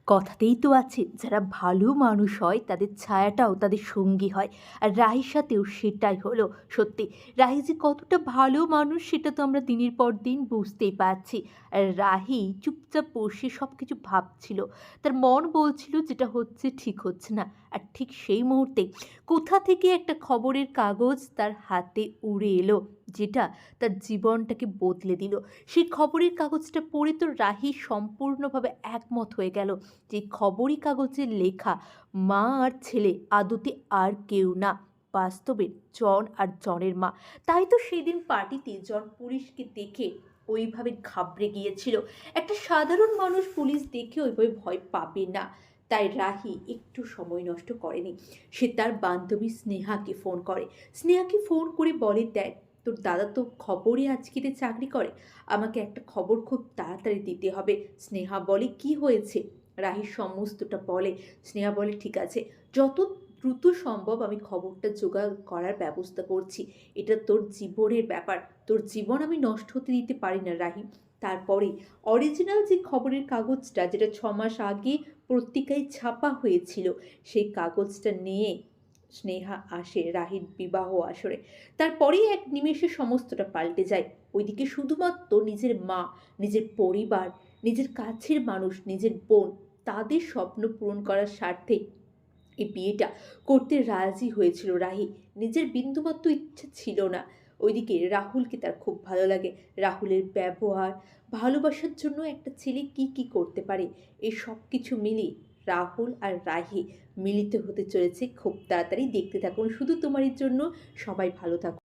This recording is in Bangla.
কথাতেই তো আছে, যারা ভালো মানুষ হয় তাদের ছায়াটাও তাদের সঙ্গী হয়। আর রাহির সাথেও সেটাই হলো। সত্যি রাহি যে কতটা ভালো মানুষ সেটা তো আমরা দিনের পর দিন বুঝতেই পারছি। আর রাহি চুপচাপ বসে সব কিছু ভাবছিল। তার মন বলছিল যেটা হচ্ছে ঠিক হচ্ছে না। আর ঠিক সেই মুহূর্তে কোথা থেকে একটা খবরের কাগজ তার হাতে উড়ে এলো, যেটা তার জীবনটাকে বদলে দিল। সেই খবরের কাগজটা পড়ে তো রাহি সম্পূর্ণভাবে একমত হয়ে গেল যে খবরের কাগজের লেখা মা আর ছেলে আদতে আর কেউ না, বাস্তবের জন আর জনের মা। তাই তো সেদিন পার্টিতে জন পুলিশকে দেখে ওইভাবে ঘাবড়ে গিয়েছিল। একটা সাধারণ মানুষ পুলিশ দেখে ওইভাবে ভয় পাবে না। তাই রাহি একটু সময় নষ্ট করেনি। সে তার বান্ধবী স্নেহাকে ফোন করে। স্নেহাকে ফোন করে বলে, দেখ তোর দাদা তো খবরে আজকের চাকরি করে, আমাকে একটা খবর খুব তাড়াতাড়ি দিতে হবে। স্নেহা বলে, কি হয়েছে? রাহি সমস্তটা বলে। স্নেহা বলে, ঠিক আছে, যত দ্রুত সম্ভব আমি খবরটা জোগাড় করার ব্যবস্থা করছি। এটা তোর জীবনের ব্যাপার, তোর জীবন আমি নষ্ট হতে দিতে পারি না রাহি। তারপরে অরিজিনাল যে খবরের কাগজটা, যেটা 6 মাস আগে পত্রিকায় ছাপা হয়েছিল, সেই কাগজটা নিয়ে স্নেহা আসে রাহির বিবাহ আসরে। তারপরেই এক নিমেষে সমস্তটা পাল্টে যায়। ওইদিকে শুধুমাত্র নিজের মা, নিজের পরিবার, নিজের কাছের মানুষ, নিজের বোন, তাদের স্বপ্ন পূরণ করার স্বার্থে এই বিয়েটা করতে রাজি হয়েছিল রাহি। নিজের বিন্দুমাত্র ইচ্ছা ছিল না। ওইদিকে রাহুলকে তার খুব ভালো লাগে। রাহুলের ব্যবহার, ভালোবাসার জন্য একটা ছেলে কি কি করতে পারে, এই সব কিছু মিলিয়ে রাহুল আর রাহি মিলিত হতে চলেছে খুব তাড়াতাড়ি। দেখতে থাকুন শুধু তোমারই জন্য। সবাই ভালো থাকুন।